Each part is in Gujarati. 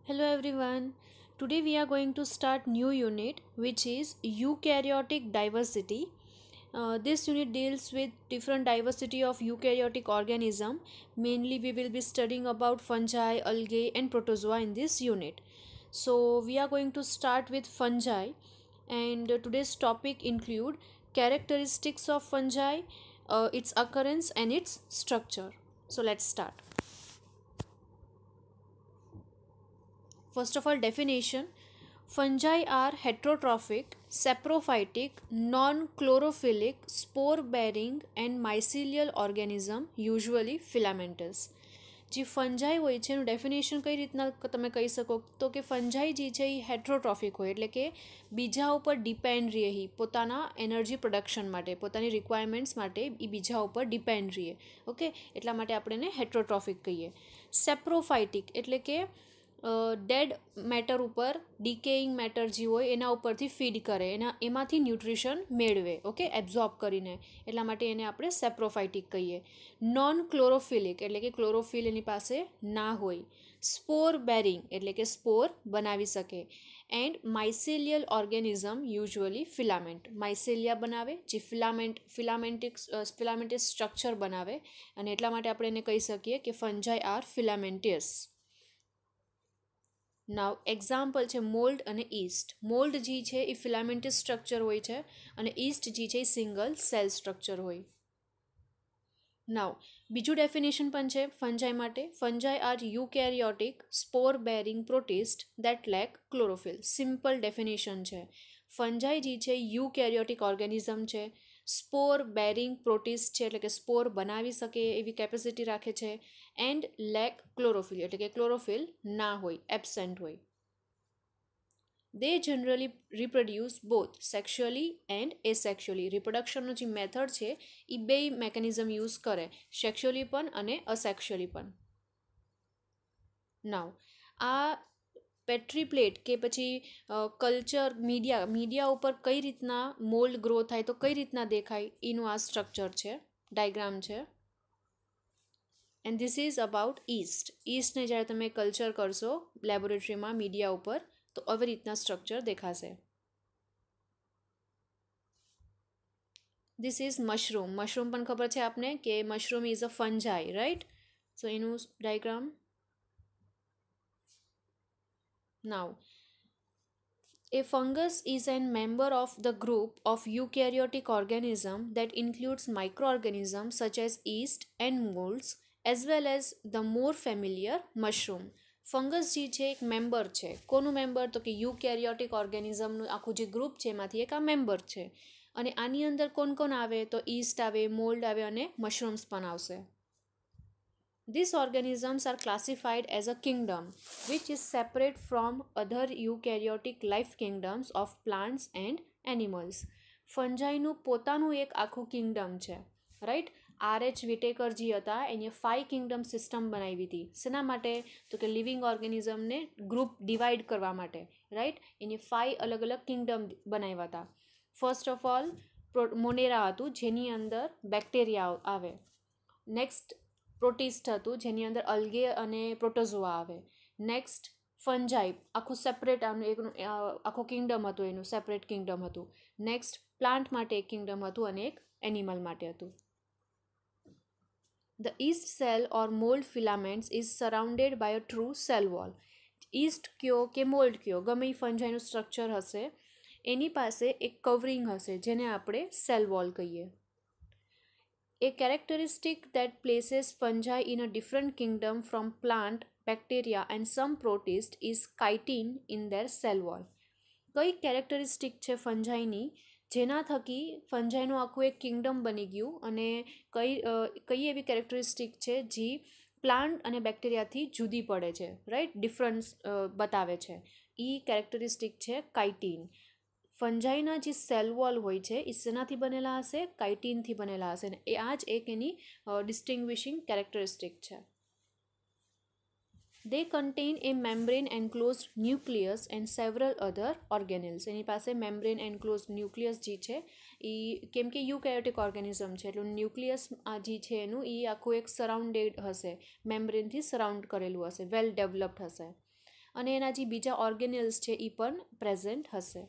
Hello everyone. Today we are going to start new unit which is eukaryotic diversity. This unit deals with different diversity of eukaryotic organism. Mainly we will be studying about fungi, algae and protozoa in this unit. So we are going to start with fungi and today's topic include characteristics of fungi, its occurrence and its structure. So let's start. First of all, definition. Fungi are heterotrophic, saprophytic, non-chlorophyll, spore-bearing and mycelial organism, usually filamentous. જે ફંજાઈ હોય છે એનું ડેફિનેશન કઈ રીતના તમે કહી શકો તો કે ફંજાઈ જે છે એ હેટ્રોટ્રોફિક હોય એટલે કે બીજા ઉપર ડિપેન્ડ રહે પોતાના એનર્જી પ્રોડક્શન માટે પોતાની રિક્વાયરમેન્ટ્સ માટે એ બીજા ઉપર ડિપેન્ડ રહે ઓકે એટલા માટે આપણે એને હેટ્રોટ્રોફિક કહીએ. સેપ્રોફાઇટિક એટલે કે ડેડ મેટર ઉપર ડિકેઇંગ મેટર જે હોય એના ઉપરથી ફીડ કરે એમાંથી ન્યુટ્રિશન મેળવે ઓકે એબ્ઝોર્બ કરીને એટલા માટે એને આપણે સેપ્રોફાઇટિક કહીએ. નોન ક્લોરોફિલિક એટલે કે ક્લોરોફિલ એની પાસે ના હોય. સ્પોર બેરિંગ એટલે કે સ્પોર બનાવી શકે. એન્ડ માઇસેલિયલ ઓર્ગેનિઝમ યુઝ્યુઅલી ફિલામેન્ટ માઇસેલિયા બનાવે જે ફિલામેન્ટિક સ્ટ્રક્ચર બનાવે અને એટલા માટે આપણે એને કહી શકીએ કે ફંજાઈ આર ફિલામેન્ટિયસ. નાવ એક્ઝામ્પલ છે મોલ્ડ અને ઈસ્ટ. મોલ્ડ જે છે એ ફિલામેન્ટિસ સ્ટ્રક્ચર હોય છે અને ઈસ્ટ જે છે એ સિંગલ સેલ સ્ટ્રક્ચર હોય. નાવ બીજું ડેફિનેશન પણ છે ફંજાઈ માટે. Fungi are eukaryotic spore bearing protists that lack chlorophyll. Simple definition છે. ફંજાઈ જે છે યુકેરિયોટિક ઓર્ગેનિઝમ છે, સ્પોર બેરિંગ પ્રોટિસ્ટ છે એટલે કે સ્પોર બનાવી શકે એવી કેપેસિટી રાખે છે એન્ડ લેક ક્લોરોફિલ એટલે કે ક્લોરોફિલ ના હોય એબસેન્ટ હોય. They generally reproduce both sexually and asexually. રિપ્રોડક્શનનો જે મેથડ છે એ બે મેકેનિઝમ યુઝ કરે, સેક્સ્યુઅલી પણ અને અસેક્સ્યુઅલી પણ. નાવ આ પેટ્રી પ્લેટ કે પછી કલ્ચર મીડિયા ઉપર કઈ રીતના મોલ્ડ ગ્રો થાય તો કઈ રીતના દેખાય એનું આ સ્ટ્રક્ચર છે, ડાયગ્રામ છે. And this is about yeast. ઈસ્ટને જ્યારે તમે કલ્ચર કરશો લેબોરેટરીમાં મીડિયા ઉપર તો આવી રીતના સ્ટ્રક્ચર દેખાશે. This is mushroom. મશરૂમ પણ ખબર છે આપને કે મશરૂમ ઇઝ અ ફંજાઈ રાઈટ. સો એનું diagram. Now, a fungus is a member of the group of eukaryotic organism that includes microorganisms such as yeast and molds as well as the more familiar mushroom. Fungus જે છે એક મેમ્બર છે. કોનું મેમ્બર તો કે યુકેરિયોટિક ઓર્ગેનિઝમનું આખું જે ગ્રુપ છે એમાંથી એક આ મેમ્બર છે અને આની અંદર કોણ કોણ આવે તો ઈસ્ટ આવે, મોલ્ડ આવે અને મશરૂમ્સ પણ આવશે. These organisms are classified as a kingdom which is separate from other eukaryotic life kingdoms of plants and animals. ફંજાઈનું પોતાનું એક આખું કિંગડમ છે રાઈટ. RH વિટેકર જે હતા એને 5 કિંગડમ સિસ્ટમ બનાવી હતી. શેના માટે તો કે લિવિંગ ઓર્ગેનિઝમને ગ્રુપ ડિવાઈડ કરવા માટે રાઈટ. એને 5 અલગ અલગ કિંગડમ બનાવ્યા હતા. ફર્સ્ટ ઓફ ઓલ મોનેરા હતું જેની અંદર બેક્ટેરિયા આવે. નેક્સ્ટ પ્રોટિસ્ટ હતું જેની અંદર અલ્ગે અને પ્રોટોઝોઆ આવે. નેક્સ્ટ ફંજાઈ આખું સેપરેટ આખું કિંગડમ હતું, એનું સેપરેટ કિંગડમ હતું. નેક્સ્ટ પ્લાન્ટ માટે એક કિંગડમ હતું અને એક એનિમલ માટે હતું. The yeast cell or mould filaments is surrounded by a true cell wall. Yeast કયો કે મોલ્ડ કયો ગમે એ ફંજાઈનું સ્ટ્રક્ચર હશે એની પાસે એક કવરિંગ હશે જેને આપણે સેલ વોલ કહીએ. A characteristic that places fungi in a different kingdom from plant, bacteria and some protists is chitin in their cell wall. કઈ કેરેક્ટરિસ્ટિક છે ફંજાઈની જેના થકી ફંજાઈનું આખું એક કિંગડમ બની ગયું અને કઈ એવી કેરેક્ટરિસ્ટિક છે જે પ્લાન્ટ અને બેક્ટેરિયાથી જુદી પડે છે રાઈટ, ડિફરન્સ બતાવે છે. એ કેરેક્ટરિસ્ટિક છે કાઇટીન. ફંજાઈના જે સેલ વોલ હોય છે એ શેનાથી બનેલા હશે? કાઇટીનથી બનેલા હશે ને એ આ જ એક એની ડિસ્ટિંગ્વિશિંગ કેરેક્ટરિસ્ટિક છે. They contain a membrane enclosed nucleus and several other organelles. એની પાસે મેમ્બ્રેન એન્ક્લોઝડ ન્યુક્લિયસ જે છે એ કેમ કે યુકેરિયોટિક ઓર્ગેનિઝમ છે એટલે ન્યુક્લિયસ જે છે એનું એ આખું એક સરાઉન્ડેડ હશે, મેમ્બ્રેનથી સરાઉન્ડ કરેલું હશે, વેલ ડેવલપ્ડ હશે. અને એના જે બીજા ઓર્ગેનેલ્સ છે એ પણ પ્રેઝન્ટ હશે.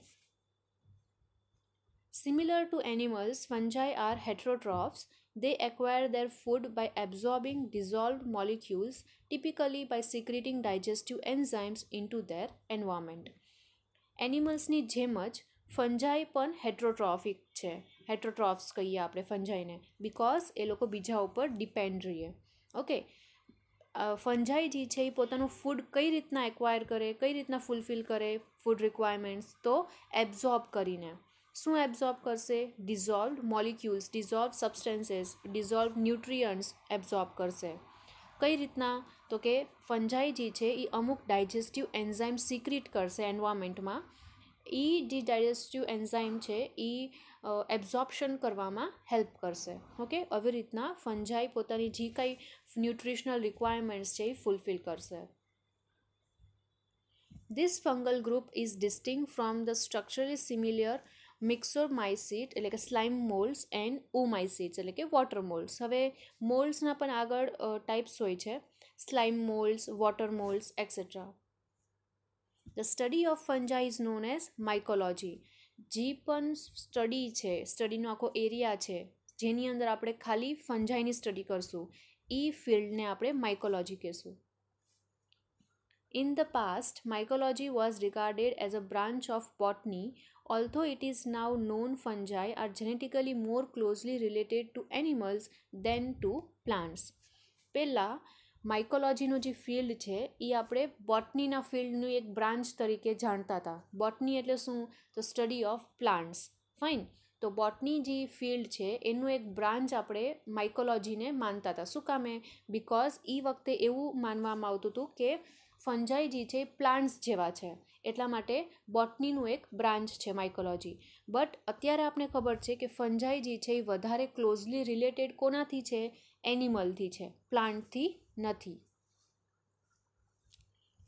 Similar to animals, fungi are heterotrophs. They acquire their food by absorbing dissolved molecules, typically by secreting digestive enzymes into their environment. એનિમલ્સની જેમ જ ફંજાઈ પણ હેટ્રોટ્રોફિક છે. હેટ્રોટ્રોફ્સ કહીએ આપણે ફંજાઈને, બિકોઝ એ લોકો બીજા ઉપર ડિપેન્ડ રહીએ. ઓકે, ફંજાઈ જે છે એ પોતાનું ફૂડ કઈ રીતના એક્વાયર કરે, કઈ રીતના ફૂલફિલ કરે ફૂડ રિક્વાયરમેન્ટ્સ, તો એબ્ઝોર્બ કરીને. શું એબ્ઝોર્બ કરશે? Dissolved molecules, dissolve substances, dissolve nutrients absorb કરશે. કઈ રીતના? તો કે ફંજાઈ જે છે એ અમુક ડાયજેસ્ટિવ એન્ઝાઇમ સિક્રિટ કરશે એન્વાયરમેન્ટમાં. એ જે ડાયજેસ્ટિવ એન્ઝાઇમ છે એ એબ્ઝોર્પ્શન કરવામાં હેલ્પ કરશે. ઓકે, આવી રીતના ફંજાઈ પોતાની જે કંઈ ન્યુટ્રિશનલ રિક્વાયરમેન્ટ્સ છે એ ફૂલફિલ કરશે. This fungal group is distinct from the structurally similar મિક્સોમાઇસીટ એટલે કે સ્લાઇમ મોલ્ડ્સ એન્ડ ઓમાઇસીટ્સ એટલે કે વોટર મોલ્ડ્સ. હવે મોલ્ડ્સના પણ આગળ ટાઈપ્સ હોય છે, slime moulds, water moulds etcetera. The study of fungi is known as mycology. જે પણ સ્ટડી છે, સ્ટડીનો આખો એરિયા છે જેની અંદર આપણે ખાલી ફંજાઈની સ્ટડી કરશું, એ ફિલ્ડને આપણે માઇકોલોજી કહીશું. In the past, mycology was regarded as a branch of botany, although it is now known fungi are genetically more closely related to animals than to plants. પહેલાં માઇકોલોજીનો જે ફિલ્ડ છે એ આપણે બોટનીના ફિલ્ડનું એક બ્રાન્ચ તરીકે જાણતા હતા. બોટની એટલે શું? તો સ્ટડી ઓફ પ્લાન્ટ્સ. ફાઇન. તો બોટની જે ફિલ્ડ છે એનું એક બ્રાન્ચ આપણે માઇકોલોજીને માનતા હતા. શું કામે? બિકોઝ એ વખતે એવું માનવામાં આવતું હતું કે ફંજાઈ જે છે પ્લાન્ટ્સ જેવા છે, એટલા માટે બોટનીનું એક બ્રાન્ચ છે માઇકોલોજી. બટ અત્યારે આપણે ખબર છે કે ફંજાઈ જે છે એ વધારે ક્લોઝલી રિલેટેડ કોનાથી છે? એનિમલથી છે, પ્લાન્ટથી નથી.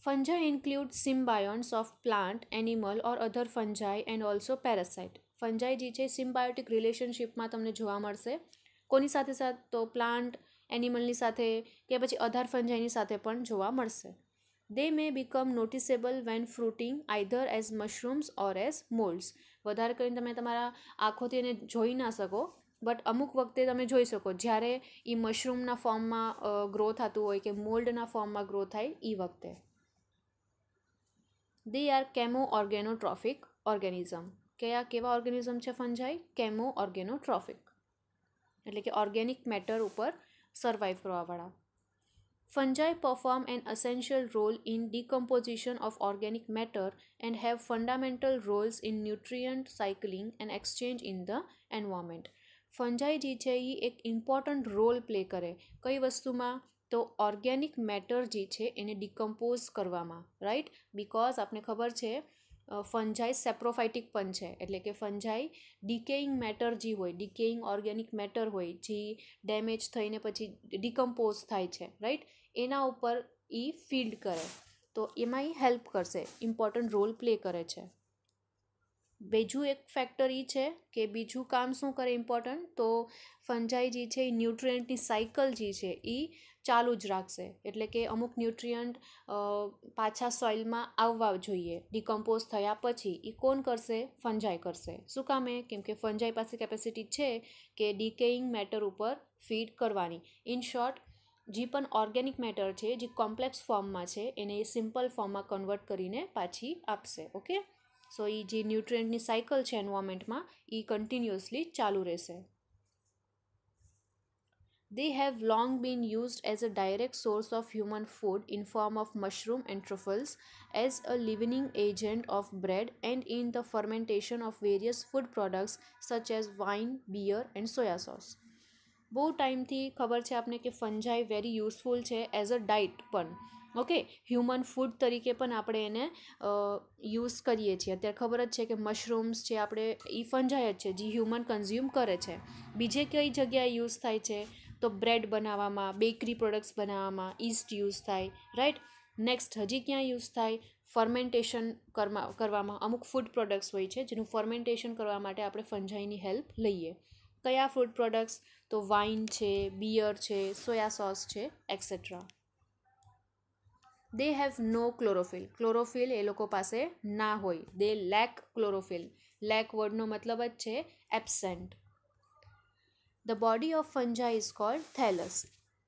Fungi include symbionts of plant, animal or other fungi and also parasite. Fungi જે છે સિમ્બાયોટિક રિલેશનશિપમાં તમને જોવા મળશે. કોની સાથે સાથે? તો પ્લાન્ટ, એનિમલની સાથે કે પછી અધર ફંજાઈની સાથે પણ જોવા મળશે. They may become noticeable when fruiting either as mushrooms or as molds. વધારે કરીને તમે તમારા આંખોથી એને જોઈ ના શકો, બટ અમુક વખતે તમે જોઈ શકો જ્યારે એ મશરૂમના ફોર્મમાં ગ્રો થતું હોય કે મોલ્ડના ફોર્મમાં ગ્રો થાય એ વખતે. They are chemo-organotropic organism. કેવા ઓર્ગેનિઝમ છે ફંજાઈ? chemo-organotropic એટલે કે ઓર્ગેનિક મેટર ઉપર સર્વાઈવ કરવાવાળા. Fungi perform an essential role in decomposition of organic matter and have fundamental roles in nutrient cycling and exchange in the environment. Fungi જે છે એ એક ઇમ્પોર્ટન્ટ રોલ પ્લે કરે. કઈ વસ્તુમાં? તો ઓર્ગેનિક મેટર જે છે એને ડિકમ્પોઝ કરવામાં, રાઈટ? બિકોઝ આપણે ખબર છે ફંજાઈ સેપ્રોફાઇટિક પણ છે, એટલે કે ફંજાઈ ડિકેઇંગ મેટર જે હોય, ડિકેઇંગ ઓર્ગેનિક મેટર હોય જે ડેમેજ થઈને પછી ડિકમ્પોઝ થાય છે, રાઈટ? એના ઉપર એ ફીડ કરે, તો એમાં એ હેલ્પ કરશે, ઇમ્પોર્ટન્ટ રોલ પ્લે કરે છે. બીજું એક ફેક્ટર એ છે કે બીજું કામ શું કરે ઇમ્પોર્ટન્ટ? તો ફંજાઈ જે છે એ ન્યુટ્રિયન્ટની સાયકલ જે છે એ ચાલુ જ રાખશે. એટલે કે અમુક ન્યુટ્રિયન્ટ પાછા સોઇલમાં આવવા જોઈએ ડિકમ્પોઝ થયા પછી, એ કોણ કરશે? ફંજાઈ કરશે. શું કામે? કેમ કે ફંજાઈ પાસે કેપેસિટી છે કે ડિકેઇંગ મેટર ઉપર ફીડ કરવાની. ઇન શોર્ટ, જે પણ ઓર્ગેનિક મેટર છે જે કોમ્પ્લેક્સ ફોર્મમાં છે એને એ સિમ્પલ ફોર્મમાં કન્વર્ટ કરીને પાછી આપશે. ઓકે, સો એ જે ન્યુટ્રિયન્ટની સાયકલ છે એન્વાયરમેન્ટમાં એ કન્ટિન્યુઅસલી ચાલુ રહેશે. They have long been used as a direct source of human food in form of mushroom and truffles, as a leavening agent of bread, and in the fermentation of various food products such as wine, beer and soya sauce. બહુ ટાઈમથી ખબર છે આપને કે ફંજાઈ વેરી યુઝફુલ છે એઝ અ ડાયટ પણ. ઓકે, હ્યુમન ફૂડ તરીકે પણ આપણે એને યુઝ કરીએ છીએ. અત્યારે ખબર જ છે કે મશરૂમ્સ છે આપણે એ ફંજાઈ જ છે જે હ્યુમન કન્ઝ્યુમ કરે છે. બીજે કઈ જગ્યાએ યુઝ થાય છે? તો બ્રેડ બનાવવામાં, બેકરી પ્રોડક્ટ્સ બનાવવામાં ઈસ્ટ યુઝ થાય, રાઈટ? નેક્સ્ટ હજી ક્યાં યુઝ થાય? ફર્મેન્ટેશન કરવામાં. અમુક ફૂડ પ્રોડક્ટ્સ હોય છે જેનું ફર્મેન્ટેશન કરવા માટે આપણે ફંજાઈની હેલ્પ લઈએ. કયા ફૂડ પ્રોડક્ટ્સ? તો વાઇન છે, બિયર છે, સોયા સોસ છે etcetera. They have no chlorophyll. Chlorophyll એ લોકો પાસે ના હોય. They lack chlorophyll. લેક વર્ડનો મતલબ જ છે absent. The body of fungi is called thallus.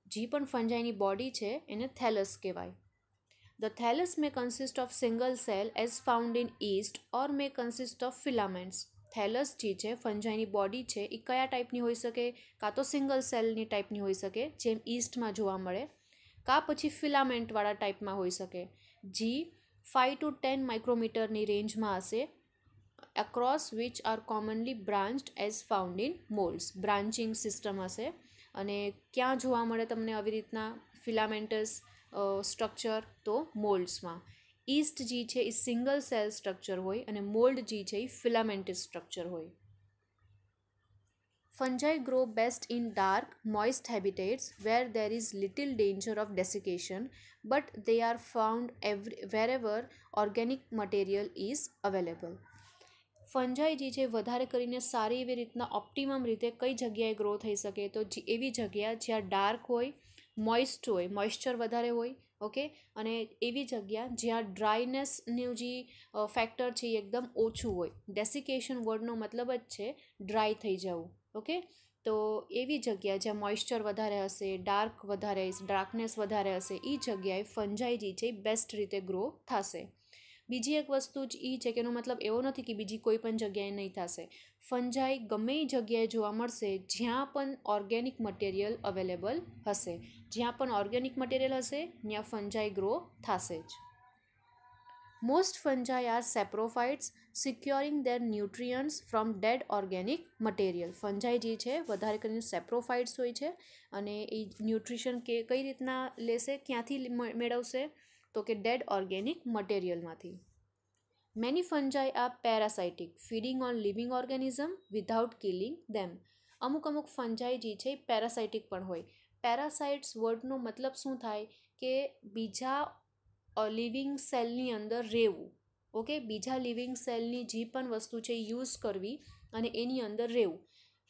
જે પણ ફંજાઈની બોડી છે એને થેલસ કહેવાય. The thallus may consist of single cell as found in yeast or may consist of filaments. થેલસ જે છે ફંજાઈની બોડી છે એ કયા ટાઈપની હોઈ શકે? કાં તો સિંગલ સેલની ટાઈપની હોઈ શકે જેમ ઈસ્ટમાં જોવા મળે, કાં પછી ફિલામેન્ટવાળા ટાઈપમાં હોઈ શકે જે 5 to 10 માઇક્રોમીટરની રેન્જમાં હશે. across which are commonly branched as found in molds. Branching system હશે. અને ક્યાં જોવા મળે તમને આવી રીતના ફિલામેન્ટસ સ્ટ્રક્ચર? તો મોલ્ડ્સમાં. ઈસ્ટ જે છે એ સિંગલ સેલ સ્ટ્રક્ચર હોય અને મોલ્ડ જે છે એ ફિલામેન્ટસ સ્ટ્રક્ચર હોય. Fungi grow best in dark, moist habitats where there is little danger of desiccation, but they are found wherever organic material is available. ફંજાઈ જે છે વધારે કરીને સારી એવી રીતના ઓપ્ટિમમ રીતે કઈ જગ્યાએ ગ્રો થઈ શકે? તો એવી જગ્યા જ્યાં ડાર્ક હોય, મોઇસ્ટ હોય, મોઇશ્ચર વધારે હોય, ઓકે, અને એવી જગ્યા જ્યાં ડ્રાયનેસનું જે ફેક્ટર છે એ એકદમ ઓછું હોય. ડેસિકેશન વર્ડનો મતલબ જ છે ડ્રાય થઈ જવું, ઓકે. તો એવી જગ્યા જ્યાં મોઇશ્ચર વધારે હશે, ડાર્કનેસ વધારે હશે, એ જગ્યાએ ફંજાઈ જે છે એ બેસ્ટ રીતે ગ્રો થશે. બીજી એક વસ્તુ જ એ છે કે એનો મતલબ એવો નથી કે બીજી કોઈ પણ જગ્યાએ નહીં થશે. ફંજાઈ ગમે એ જગ્યાએ જોવા મળશે જ્યાં પણ ઓર્ગેનિક મટીરિયલ અવેલેબલ હશે. જ્યાં પણ ઓર્ગેનિક મટીરિયલ હશે ત્યાં ફંજાઈ ગ્રો થશે જ. Most fungi are saprophytes, securing their nutrients from dead organic material. Fungi જે છે વધારે કરીને સેપ્રોફાઇટ્સ હોય છે અને એ ન્યુટ્રિશન કઈ રીતના લેશે, ક્યાંથી મેળવશે? તો કે ડેડ ઓર્ગેનિક મટીરિયલમાંથી. Many fungi are parasitic, feeding on living organism without killing them. અમુક ફંજાઈ જે છે પેરાસાઇટિક પણ હોય. પેરાસાઇટ્સ વર્ડનો મતલબ શું થાય? કે બીજા લિવિંગ સેલની અંદર રહેવું, ઓકે, બીજા લિવિંગ સેલની જે પણ વસ્તુ છે યુઝ કરવી અને એની અંદર રહેવું,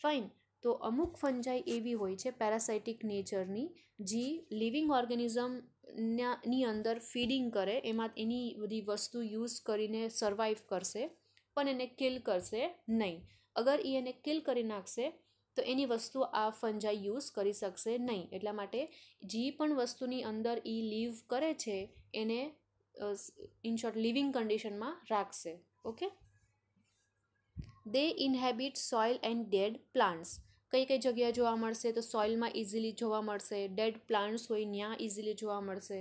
ફાઇન. તો અમુક ફંજાઈ એવી હોય છે પેરાસાઇટિક નેચરની જે લિવિંગ ઓર્ગેનિઝમની અંદર ફીડિંગ કરે, એમાં એની બધી વસ્તુ યુઝ કરીને સર્વાઈવ કરશે પણ એને કિલ કરશે નહીં. અગર એ એને કિલ કરી નાખશે તો એની વસ્તુ આ ફંજાઈ યુઝ કરી શકશે નહીં. એટલા માટે જે પણ વસ્તુની અંદર એ લીવ કરે છે એને ઇન શોર્ટ લિવિંગ કન્ડિશનમાં રાખશે, okay. They inhabit soil and dead plants. કઈ કઈ જગ્યાએ જોવા મળશે? તો સોઇલમાં ઇઝીલી જોવા મળશે, ડેડ પ્લાન્ટ્સ હોય ત્યાં ઇઝીલી જોવા મળશે.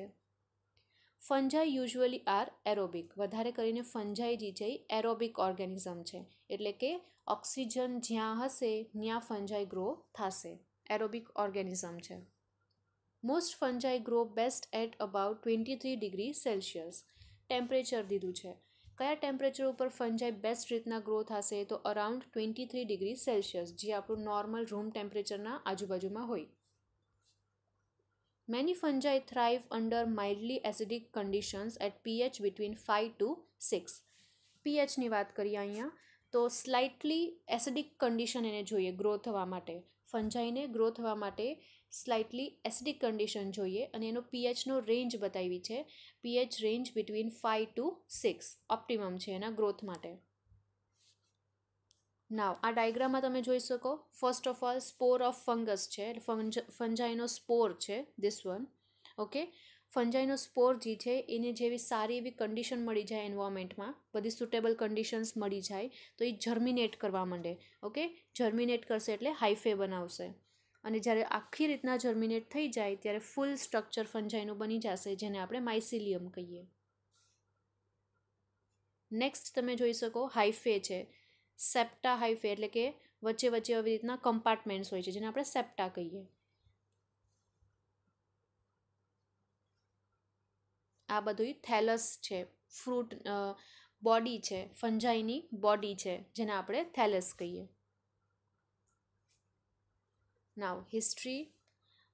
ફંજાઈ યુઝ્યુઅલી આર એરોબિક. વધારે કરીને ફંજાઈ જે છે એ એરોબિક ઓર્ગેનિઝમ છે, એટલે કે ઓક્સિજન જ્યાં હશે ત્યાં ફંજાઈ ગ્રો થશે. એરોબિક ઓર્ગેનિઝમ છે. Most fungi grow best at about 23 degree Celsius. Temperature દીધું છે. કયા ટેમ્પરેચર ઉપર ફંજાઈ બેસ્ટ રીતના ગ્રો થશે? તો અરાઉન્ડ 23 ડિગ્રી સેલ્સિયસ, જે આપણું નોર્મલ રૂમ ટેમ્પરેચરના આજુબાજુમાં હોય. Many fungi thrive under mildly acidic conditions at pH between 5 to 6. pHની વાત કરીએ અહીંયા તો સ્લાઇટલી એસિડિક કન્ડિશન એને જોઈએ ગ્રો થવા માટે. ફંજાઈને ગ્રો થવા માટે સ્લાઇટલી એસિડિક કન્ડિશન જોઈએ અને એનો pHનો રેન્જ બતાવી છે. pH range between 5 to 6 optimum છે એના ગ્રોથ માટે. નાવ આ ડાયગ્રામમાં તમે જોઈ શકો, first of all spore of fungus છે, ફંજાઈનો સ્પોર છે ધીસ વન, ઓકે. ફંજાઈનો સ્પોર જે છે એને જેવી સારી એવી કન્ડિશન મળી જાય એન્વાયરમેન્ટમાં, બધી સુટેબલ કન્ડિશન્સ મળી જાય તો એ જર્મિનેટ કરવા માંડે, ઓકે. જર્મિનેટ કરશે એટલે હાઇફે બનાવશે અને જ્યારે આખી રીતના જર્મિનેટ થઈ જાય ત્યારે ફૂલ સ્ટ્રક્ચર ફંજાઈનું બની જશે, જેને આપણે માઇસિલિયમ કહીએ. નેક્સ્ટ તમે જોઈ શકો હાઇફે છે, સેપ્ટા હાઇફે, એટલે કે વચ્ચે વચ્ચે આવી રીતના કમ્પાર્ટમેન્ટ્સ હોય છે જેને આપણે સેપ્ટા કહીએ. આ બધું થેલસ છે, ફ્રૂટ બોડી છે, ફંજાઈની બોડી છે જેને આપણે થેલસ કહીએ. નાવ history.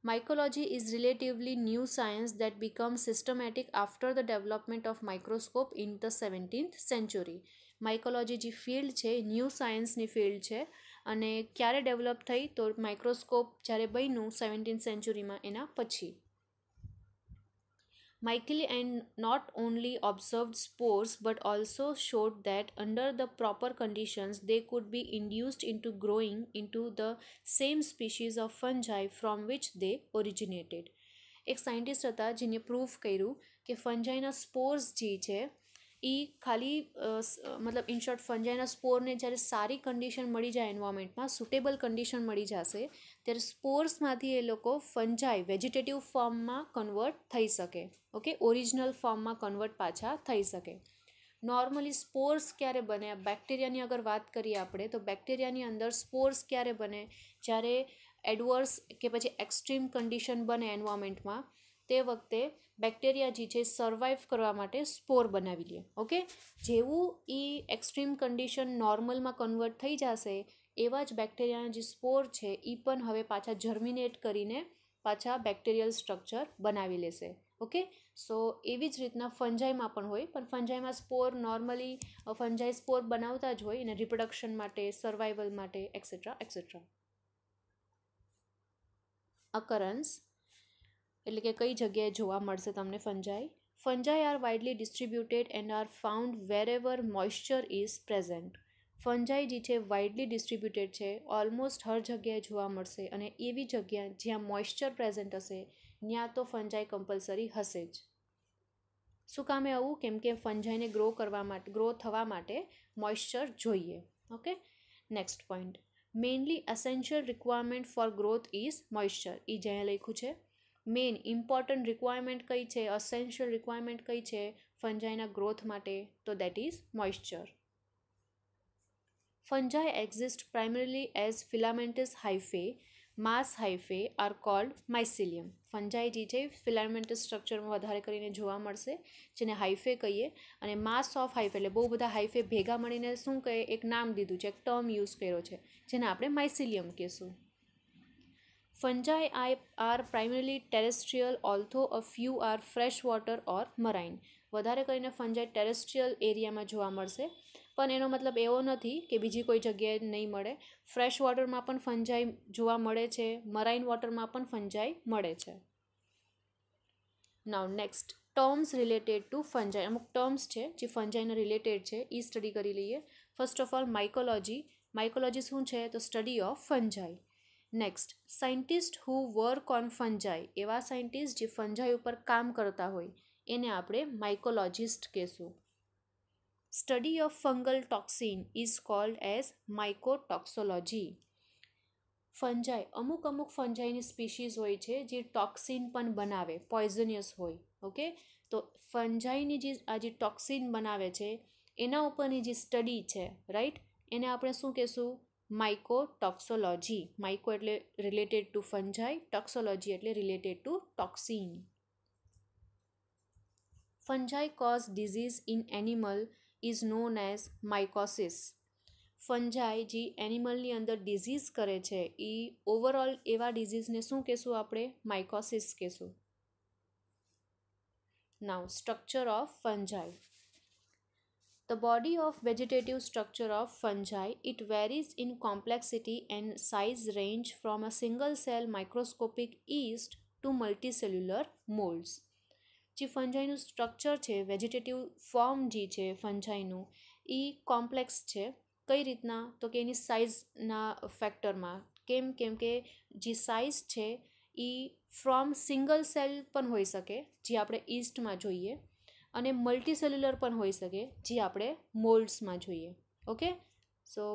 Mycology is relatively new science that becomes systematic after the development of microscope in the 17th century. માઇકોલોજી જે ફિલ્ડ છે ન્યૂ સાયન્સની ફિલ્ડ છે અને ક્યારે ડેવલપ થઈ? તો માઇક્રોસ્કોપ જ્યારે બન્યું 17th સેન્ચુરીમાં એના પછી. Michael and not only observed spores but also showed that under the proper conditions they could be induced into growing into the same species of fungi from which they originated. એક સાયન્ટિસ્ટ હતા જેને પ્રૂફ કર્યું કે ફંજાઈના સ્પોર્સ જે છે એ ખાલી મતલબ ઇન શોર્ટ ફંજાઈના સ્પોરને જ્યારે સારી કન્ડિશન મળી જાય એન્વાયરમેન્ટમાં સુટેબલ કન્ડિશન મળી જશે ત્યારે સ્પોર્સમાંથી એ લોકો ફંજાઈ વેજીટેટિવ ફોર્મમાં કન્વર્ટ થઈ શકે. ઓકે, ઓરિજિનલ ફોર્મમાં કન્વર્ટ પાછા થઈ શકે. નોર્મલી સ્પોર્સ ક્યારે બને? બેક્ટેરિયાની અગર વાત કરીએ આપણે તો બેક્ટેરિયાની અંદર સ્પોર્સ ક્યારે બને? જ્યારે એડવર્સ કે પછી એક્સ્ટ્રીમ કન્ડિશન બને એન્વાયરમેન્ટમાં તે વખતે બેક્ટેરિયા જે છે સર્વાઈવ કરવા માટે સ્પોર બનાવી લે. ઓકે, જેવું એ એક્સ્ટ્રીમ કન્ડિશન નોર્મલમાં કન્વર્ટ થઈ જશે એવા જ બેક્ટેરિયાના જે સ્પોર છે એ પણ હવે પાછા જર્મિનેટ કરીને પાછા બેક્ટેરિયલ સ્ટ્રક્ચર બનાવી લેશે. ઓકે, સો એવી જ રીતના ફંજાઈમાં પણ હોય, પણ ફંજાઈમાં સ્પોર નોર્મલી ફંજાઈ સ્પોર બનાવતા જ હોય અને રિપ્રોડક્શન માટે, સર્વાઈવલ માટે એક્સેટ્રા એક્સેટ્રા. અકરન્સ એટલે કે કઈ જગ્યાએ જોવા મળશે તમને fungi? Fungi are widely distributed and are found wherever moisture is present. Fungi જે છે વાઇડલી ડિસ્ટ્રીબ્યુટેડ છે, ઓલમોસ્ટ હર જગ્યાએ જોવા મળશે અને એવી જગ્યા જ્યાં મોઇશ્ચર પ્રેઝન્ટ હશે ત્યાં તો ફંજાઈ કમ્પલસરી હશે જ. શું કામે આવું? કેમ કે ફંજાઈને ગ્રો થવા માટે મોઇશ્ચર જોઈએ. Okay, next point, mainly essential requirement for growth is moisture. એ જ્યાં લખ્યું છે મેઇન ઇમ્પોર્ટન્ટ રિક્વાયરમેન્ટ કઈ છે, એસેન્શિયલ રિક્વાયરમેન્ટ કઈ છે ફંજાઈના ગ્રોથ માટે, તો that is moisture. Fungi exist primarily as filamentous hyphae. Mass hyphae are called mycelium. ફંજાઈ જે છે ફિલામેન્ટસ સ્ટ્રક્ચરમાં વધારે કરીને જોવા મળશે જેને હાઇફે કહીએ, અને માસ ઓફ હાઇફે એટલે બહુ બધા હાઇફે ભેગા મળીને શું કહે, એક નામ દીધું છે, એક ટર્મ યુઝ કર્યો છે જેને આપણે માઇસિલિયમ કહીશું. Fungi are primarily terrestrial, although a few are freshwater or marine. વધારે કરીને ફંજાઈ ટેરેસ્ટ્રિયલ એરિયામાં જોવા મળશે, પણ એનો મતલબ એવો નથી કે બીજી કોઈ જગ્યાએ નહીં મળે. ફ્રેશ વોટરમાં પણ ફંજાઈ જોવા મળે છે, મરાઇન વોટરમાં પણ ફંજાઈ મળે છે. નાઉ નેક્સ્ટ, ટર્મ્સ રિલેટેડ ટુ ફંજાઈ. અમુક ટર્મ્સ છે જે ફંજાઈને રિલેટેડ છે એ સ્ટડી કરી લઈએ. First of all mycology. Mycology શું છે? તો study of fungi. Next, scientist who work on fungi. એવા સાયન્ટિસ્ટ જે ફંજાઈ ઉપર કામ કરતા હોય એને આપણે માઇકોલોજિસ્ટ કહેશું. Study of fungal toxin is called as mycotoxicology. Fungi, અમુક ફંજાઈની સ્પીશીઝ હોય છે જે ટોક્સિન પણ બનાવે, પોઈઝનિયસ હોય. ઓકે, તો ફંજાઈની જે ટોક્સિન બનાવે છે એના ઉપરની જે સ્ટડી છે, રાઈટ, એને આપણે શું કહેશું? માઇકોટોક્સોલોજી. માઇકો એટલે રિલેટેડ ટુ ફંજાઈ, ટોક્સોલોજી એટલે related to toxin. Fungi cause disease in animal is known as mycosis. ફંજાઈ જે એનિમલની અંદર ડિઝીઝ કરે છે એ ઓવરઓલ એવા ડિઝીઝને શું કહેશું આપણે? માઇકોસિસ કહેશું. Now structure of fungi. The body of vegetative structure of fungi, it varies in complexity and size range from a single cell microscopic yeast to multicellular molds. જે ફંજાઈનું સ્ટ્રક્ચર છે, વેજીટેટિવ ફોર્મ જે છે ફંજાઈનું એ કોમ્પ્લેક્સ છે. કઈ રીતના? તો કે એની સાઇઝના ફેક્ટરમાં. કેમ કે જે સાઇઝ છે એ ફ્રોમ સિંગલ સેલ પણ હોઈ શકે જે આપણે ઈસ્ટમાં જોઈએ, અને મલ્ટીસેલ્યુલર પણ હોઈ શકે જે આપણે મોલ્ડ્સમાં જોઈએ. ઓકે, સો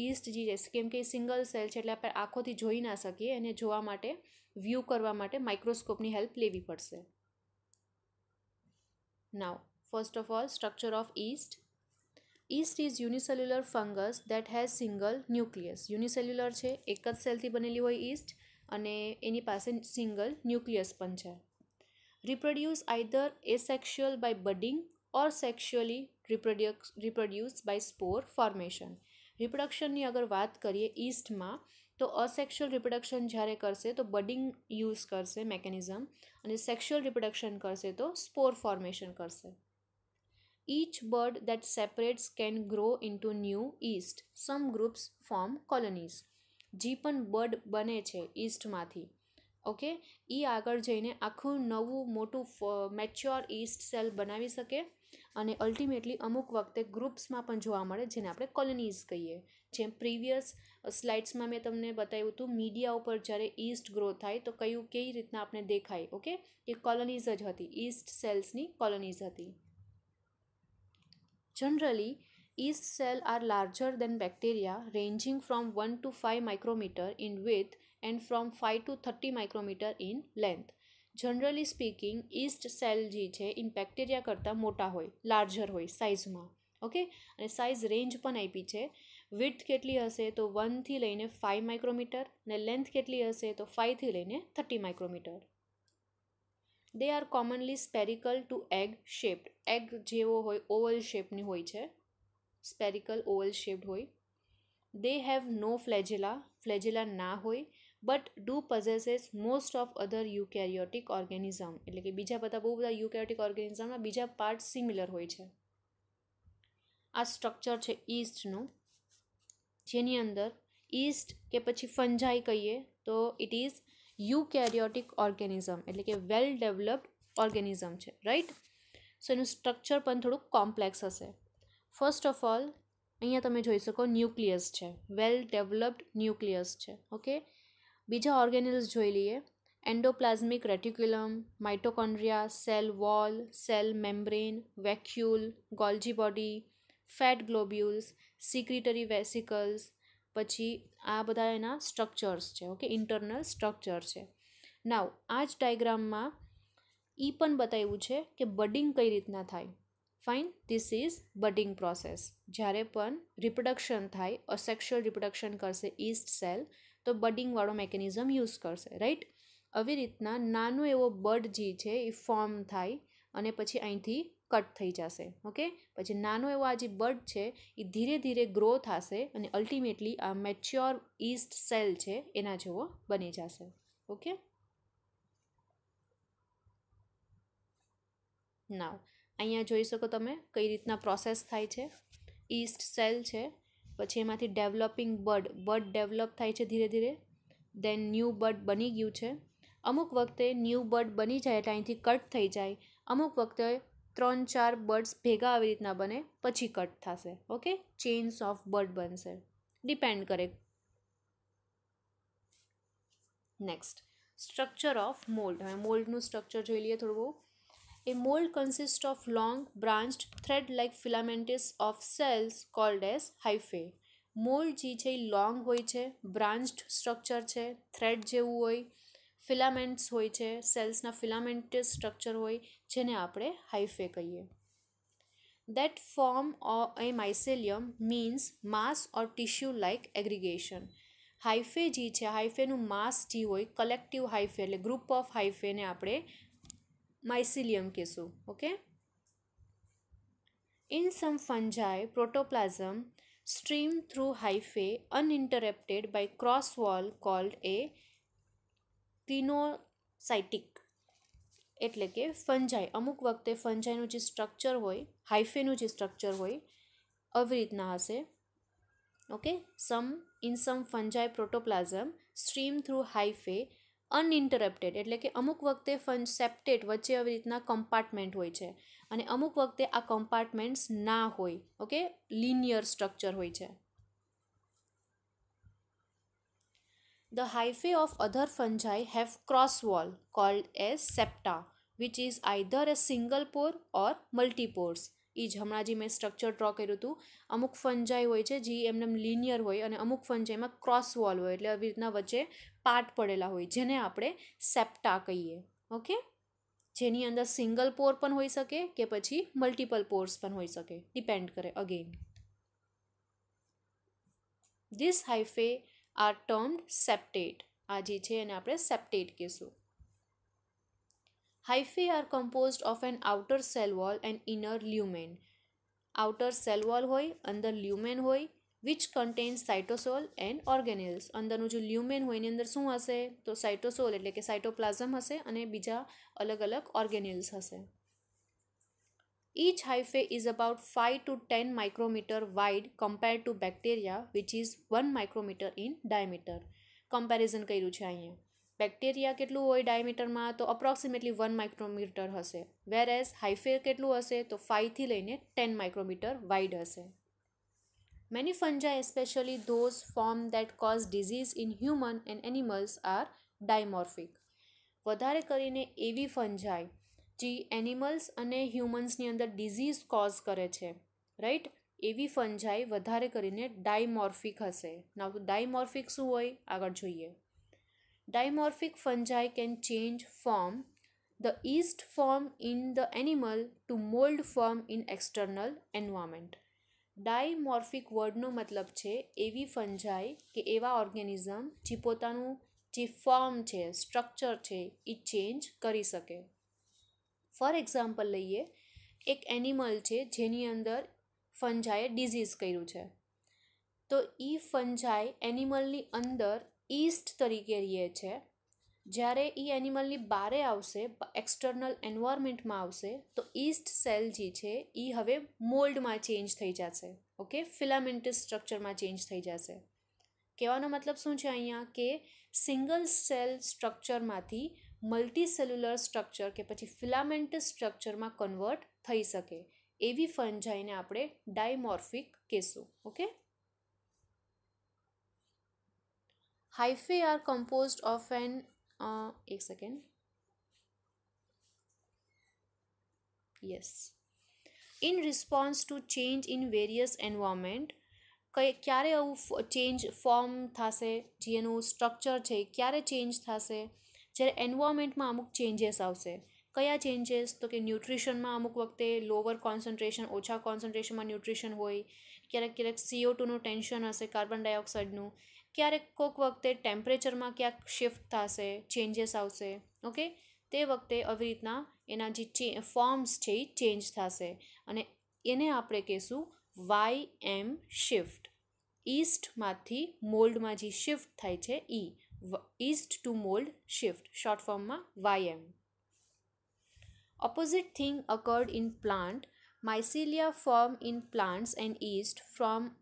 ઈસ્ટ જે છે કેમ કે સિંગલ સેલ છે એટલે આપણે આંખોથી જોઈ ના શકીએ, એને જોવા માટે, વ્યૂ કરવા માટે માઇક્રોસ્કોપની હેલ્પ લેવી પડશે. Now, first of all, structure of yeast. Yeast is unicellular fungus that has single nucleus. Unicellular છે, એક જ સેલથી બનેલી હોય yeast, અને એની પાસે સિંગલ ન્યુક્લિયસ પણ છે. Reproduce either asexual by budding or sexually reproduce by spore formation. રિપ્રોડક્શનની અગર વાત કરીએ ઈસ્ટમાં તો અસેક્સ્યુઅલ રિપ્રોડક્શન જ્યારે કરશે તો બડિંગ યુઝ કરશે મેકેનિઝમ, અને સેક્સ્યુઅલ રિપ્રોડક્શન કરશે તો સ્પોર ફોર્મેશન કરશે. Each bird that separates can grow into new yeast. Some groups form colonies. જે પણ બર્ડ બને છે ઈસ્ટમાંથી, ઓકે, એ આગળ જઈને આખું નવું મોટું મેચ્યોર ઈસ્ટ સેલ બનાવી શકે અને અલ્ટિમેટલી અમુક વખતે ગ્રુપ્સમાં પણ જોવા મળે, જેને આપણે કોલોનીઝ કહીએ. જેમ પ્રીવિયસ સ્લાઇડ્સમાં મેં તમને બતાવ્યું હતું, મીડિયા ઉપર જ્યારે ઈસ્ટ ગ્રો થાય તો કઈ રીતના આપણે દેખાય. ઓકે, એ કોલોનીઝ જ હતી, ઈસ્ટ સેલ્સની કોલોનીઝ હતી. Generally yeast cells are larger than bacteria, ranging from 1 to 5 micrometer in width and from 5 to 30 micrometer in length. Generally speaking East cell જે છે એ બેક્ટેરિયા કરતાં મોટા હોય, લાર્જર હોય સાઇઝમાં. ઓકે, અને સાઇઝ રેન્જ પણ આપી છે. વિડ્થ કેટલી હશે તો 1થી લઈને 5 માઇક્રોમીટર, અને લેન્થ કેટલી હશે તો 5થી લઈને 30 micrometre. They are commonly spherical to egg shaped. Egg જેવો હોય, ઓવલ શેપની હોય છે, સ્પેરિકલ ઓવલ શેપ્ડ હોય. દે હેવ નો ફ્લેજેલા, ફ્લેજેલા ના હોય, but do possess most of other eukaryotic organism. એટલે કે બીજા બહુ બધા યુકેરિયોટિક ઓર્ગેનિઝમના બીજા પાર્ટ સિમિલર હોય છે. આ સ્ટ્રક્ચર છે ઈસ્ટનું, જેની અંદર ઈસ્ટ કે પછી ફંજાઈ કહીએ તો ઇટ ઇઝ યુકેરિયોટિક ઓર્ગેનિઝમ, એટલે કે વેલ ડેવલપ્ડ ઓર્ગેનિઝમ છે, રાઈટ. સો એનું સ્ટ્રક્ચર પણ થોડુંક કોમ્પ્લેક્સ હશે. ફર્સ્ટ ઓફ ઓલ અહીંયા તમે જોઈ શકો ન્યુક્લિયસ છે, વેલ ડેવલપ્ડ ન્યુક્લિયસ છે. ઓકે, બીજા ઓર્ગેનિલ્સ જોઈ લઈએ. Endoplasmic reticulum, mitochondria, cell wall, cell membrane, vacuole, Golgi body, fat globules, secretory vesicles. પછી આ બધા એના સ્ટ્રક્ચર્સ છે. ઓકે, ઇન્ટરનલ સ્ટ્રક્ચર છે. નાવ આ જ ડાયગ્રામમાં એ પણ બતાવ્યું છે કે બડિંગ કઈ રીતના થાય. Fine, this is budding process. જ્યારે પણ રિપ્રોડક્શન થાય, અસેક્સ્યુઅલ રિપ્રોડક્શન કરશે ઈસ્ટ સેલ, તો બડિંગવાળો મેકેનિઝમ યુઝ કરશે, રાઈટ. આવી રીતના નાનો એવો બડ જે છે એ ફોર્મ થાય અને પછી અહીંથી કટ થઈ જશે. ઓકે, પછી નાનો એવો આ જે બડ છે એ ધીરે ધીરે ગ્રો થશે અને અલ્ટિમેટલી આ મેચ્યોર ઈસ્ટ સેલ છે એના જેવો બની જશે. ઓકે, નાવ અહીંયા જોઈ શકો તમે કઈ રીતના પ્રોસેસ થાય છે. ઈસ્ટ સેલ છે, પછી એમાંથી ડેવલપિંગ બડ ડેવલપ થાય છે ધીરે ધીરે. દેન ન્યૂ બડ બની ગયું છે. અમુક વખતે ન્યૂ બડ બની જાય એટલે અહીંથી કટ થઈ જાય. અમુક વખતે 3-4 બર્ડ્સ ભેગા આવી રીતના બને પછી કટ થશે. ઓકે, ચેઇન્સ ઓફ બર્ડ બનશે, ડિપેન્ડ કરે. Next, structure of mould. હવે મોલ્ડનું સ્ટ્રક્ચર જોઈ લઈએ થોડું બહુ. A mold consists of long, branched, thread-like filamentous of cells called as hyphae. Mould જે છે એ લોંગ હોય છે, બ્રાન્ચ્ડ સ્ટ્રક્ચર છે, થ્રેડ જેવું હોય, ફિલામેન્ટ્સ હોય છે, સેલ્સના ફિલામેન્ટસ સ્ટ્રક્ચર હોય, જેને આપણે હાઇફે કહીએ. That form a mycelium means mass or tissue-like aggregation. હાઇફે જે છે, હાઇફેનું માસ જે હોય, કલેક્ટિવ હાઇફે એટલે ગ્રુપ ઓફ હાઇફેને આપણે mycelium કહેશું. Okay, in some fungi protoplasm stream through hyphae uninterrupted by cross wall called a પિનોસાઇટિક. એટલે કે ફંજાઈ, અમુક વખતે ફંજાઈનું જે સ્ટ્રક્ચર હોય, હાઇફેનું જે સ્ટ્રક્ચર હોય આવી રીતના હશે. Okay, in some fungi protoplasm stream through hyphae uninterrupted, એટલે કે અમુક વખતે સેપ્ટેટ વચ્ચે આવી રીતના કમ્પાર્ટમેન્ટ હોય છે અને અમુક વખતે આ કમ્પાર્ટમેન્ટ્સ ના હોય. ઓકે, લિનિયર સ્ટ્રક્ચર હોય છે. The hyphae of other fungi have cross wall called as septa, which is either a single pore or multipores. એ જ હમણાં જે મેં સ્ટ્રક્ચર ડ્રો કર્યું હતું, અમુક ફંજાઈ હોય છે જે એમને લિનિયર હોય અને અમુક ફંજાઈમાં ક્રોસ વોલ હોય, એટલે આવી રીતના વચ્ચે પાર્ટ પડેલા હોય, જેને આપણે સેપ્ટા કહીએ. ઓકે, જેની અંદર સિંગલ પોર પણ હોઈ શકે કે પછી મલ્ટિપલ પોર્સ પણ હોઈ શકે, ડિપેન્ડ કરે again. This hyphae are termed septate. આ જે છે એને આપણે સેપ્ટેટ કહીશું. Hyphae are composed of an outer cell wall and inner lumen. Outer cell wall હોય, અંદર lumen હોય, which contains cytosol and organelles. અંદરનું જે lumen હોય એની અંદર શું હશે તો સાઇટોસોલ એટલે કે સાઇટોપ્લાઝમ હશે અને બીજા અલગ અલગ ઓર્ગેનેલ્સ હશે. Each hyphae is about 5 to 10 micrometer wide compared to bacteria which is 1 micrometer in diameter. Comparison કર્યું છે અહીંયા. બેક્ટેરિયા કેટલું હોય ડાયામીટરમાં, તો અપ્રોક્સિમેટલી 1 માઇક્રોમીટર હશે, વેર એઝ હાઇફે કેટલું હશે, તો 5થી લઈને 10 માઇક્રોમીટર વાઇડ હશે. Many fungi, especially those form that cause disease in human and animals, are dimorphic. વધારે કરીને એવી ફંજાઈ જે એનિમલ્સ અને હ્યુમન્સની અંદર ડિઝીઝ કોઝ કરે છે, રાઈટ, એવી ફંજાઈ વધારે કરીને ડાયમોર્ફિક હશે. નાવ ડાયમોર્ફિક શું હોય આગળ જોઈએ. Dimorphic fungi can change form, the yeast form in the animal to mold form in external environment. ડાયમોર્ફિક વર્ડનો મતલબ છે એવી ફંજાઈ કે એવા ઓર્ગેનિઝમ જે પોતાનું જે ફોર્મ છે, સ્ટ્રક્ચર છે, એ ચેન્જ કરી શકે. ફોર એક્ઝામ્પલ લઈએ, એક એનિમલ છે જેની અંદર ફંજાએ ડિઝીઝ કર્યું છે, તો એ ફંજાઈ એનિમલની અંદર ઈસ્ટ તરીકે રહે છે. જ્યારે એ એનિમલની બારે આવશે, એક્સટર્નલ એન્વાયરમેન્ટમાં આવશે, તો ઈસ્ટ સેલ જે છે એ હવે મોલ્ડમાં ચેન્જ થઈ જશે. ઓકે, ફિલામેન્ટસ સ્ટ્રક્ચરમાં ચેન્જ થઈ જશે. કહેવાનો મતલબ શું છે અહીંયા કે સિંગલ સેલ સ્ટ્રક્ચરમાંથી મલ્ટી સેલ્યુલર સ્ટ્રક્ચર કે પછી ફિલામેન્ટસ સ્ટ્રક્ચરમાં કન્વર્ટ થઈ શકે એવી ફંજાઈને આપણે ડાયમોર્ફિક કહેશું. Okay. Hyphae are composed of an एक second, yes, in response to change in various environment. ક્યારે આવું ચેન્જ ફોર્મ થશે, જેનું સ્ટ્રક્ચર છે ક્યારે ચેન્જ થશે, જ્યારે એન્વાયરમેન્ટમાં અમુક ચેન્જીસ આવશે. કયા ચેન્જીસ, તો કે ન્યુટ્રિશનમાં અમુક વખતે લોઅર કોન્સન્ટ્રેશન, ઓછા કોન્સન્ટ્રેશનમાં ન્યુટ્રિશન હોય, ક્યારેક ક્યારેક CO2નું ટેન્શન હશે, કાર્બન ડાયોક્સાઇડનું, ક્યારેક કોઈક વખતે ટેમ્પરેચરમાં ક્યાંક શિફ્ટ થશે, ચેન્જીસ આવશે. ઓકે, તે વખતે આવી રીતના એના જે ફોર્મ્સ છે એ ચેન્જ થશે અને એને આપણે કહીશું YM શિફ્ટ. ઈસ્ટમાંથી મોલ્ડમાં જે શિફ્ટ થાય છે yeast to mould shift, short ફોર્મમાં YM. Opposite thing occurred in plant. Mycelia form in plants and yeast from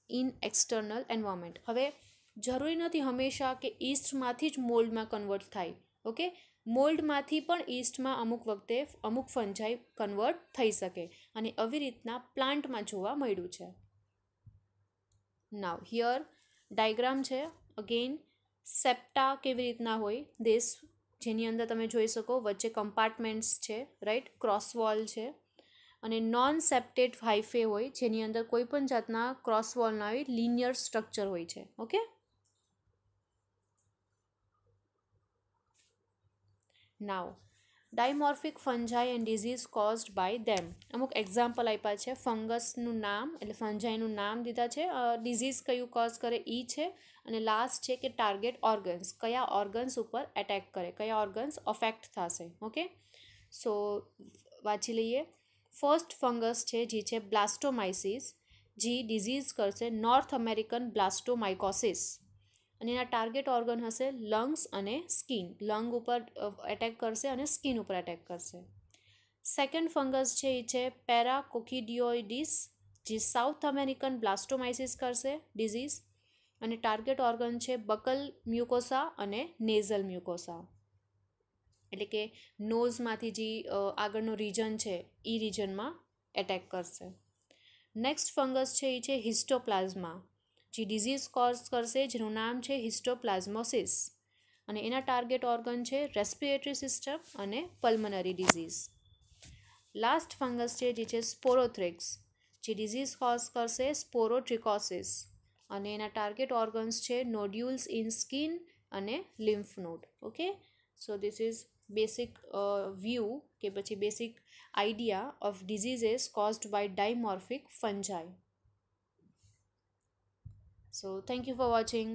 in external environment. હવે જરૂરી નથી હંમેશા કે ઈસ્ટમાંથી જ મોલ્ડમાં કન્વર્ટ થાય. ઓકે, મોલ્ડમાંથી પણ ઈસ્ટમાં અમુક વખતે અમુક ફંજાઈ કન્વર્ટ થઈ શકે અને આવી રીતના પ્લાન્ટમાં જોવા મળ્યું છે. નાવ હિયર ડાયગ્રામ છે. અગેન સેપ્ટા કેવી રીતના હોય દેશ, જેની અંદર તમે જોઈ શકો વચ્ચે કમ્પાર્ટમેન્ટ્સ છે, રાઈટ, ક્રોસવોલ છે, અને નોન સેપ્ટેડ હાઇફે હોય જેની અંદર કોઈ પણ જાતના ક્રોસવોલ ના હોય, લિનિયર સ્ટ્રક્ચર હોય છે. Okay. Now dimorphic fungi and disease caused by them. અમુક એક્ઝામ્પલ આપ્યા છે. ફંગસનું નામ એટલે ફંજાઈનું નામ દીધા છે, ડિઝીઝ કયું કોઝ કરે એ છે, અને લાસ્ટ છે કે ટાર્ગેટ ઓર્ગન્સ, કયા ઓર્ગન્સ ઉપર એટેક કરે, કયા ઓર્ગન્સ અફેક્ટ થશે. ઓકે, સો વાંચી લઈએ. ફર્સ્ટ ફંગસ છે જે છે બ્લાસ્ટોમાઇસિસ, જે ડિઝીઝ કરશે નોર્થ અમેરિકન બ્લાસ્ટોમાઇકોસિસ, અને એના ટાર્ગેટ ઓર્ગન હશે લંગ્સ અને સ્કિન. લંગ ઉપર એટેક કરશે અને સ્કિન ઉપર એટેક કરશે. સેકન્ડ ફંગસ છે એ છે પેરાકોકિડિયોઇડિસ, જે સાઉથ અમેરિકન બ્લાસ્ટોમાઇસિસ કરશે ડિઝીઝ, અને ટાર્ગેટ ઓર્ગન છે બકલ મ્યુકોસા અને નેઝલ મ્યુકોસા, એટલે કે નોઝમાંથી જે આગળનો રીજન છે એ રીજનમાં એટેક કરશે. નેક્સ્ટ ફંગસ છે એ છે હિસ્ટોપ્લાઝમા, જે ડિઝીઝ કોઝ કરશે, જેનું નામ છે હિસ્ટોપ્લાઝમોસિસ, અને એના ટાર્ગેટ ઓર્ગન છે રેસ્પિરેટરી સિસ્ટમ અને પલ્મનરી ડિઝીઝ. લાસ્ટ ફંગસ છે જે છે સ્પોરોથ્રિક્સ, જે ડિઝીઝ કોઝ કરશે સ્પોરોટ્રિકોસિસ, અને એના ટાર્ગેટ ઓર્ગન્સ છે નોડ્યુલ્સ ઇન સ્કિન અને lymph node. Okay, so this is basic view કે પછી basic idea of diseases caused by dimorphic fungi. So thank you for watching.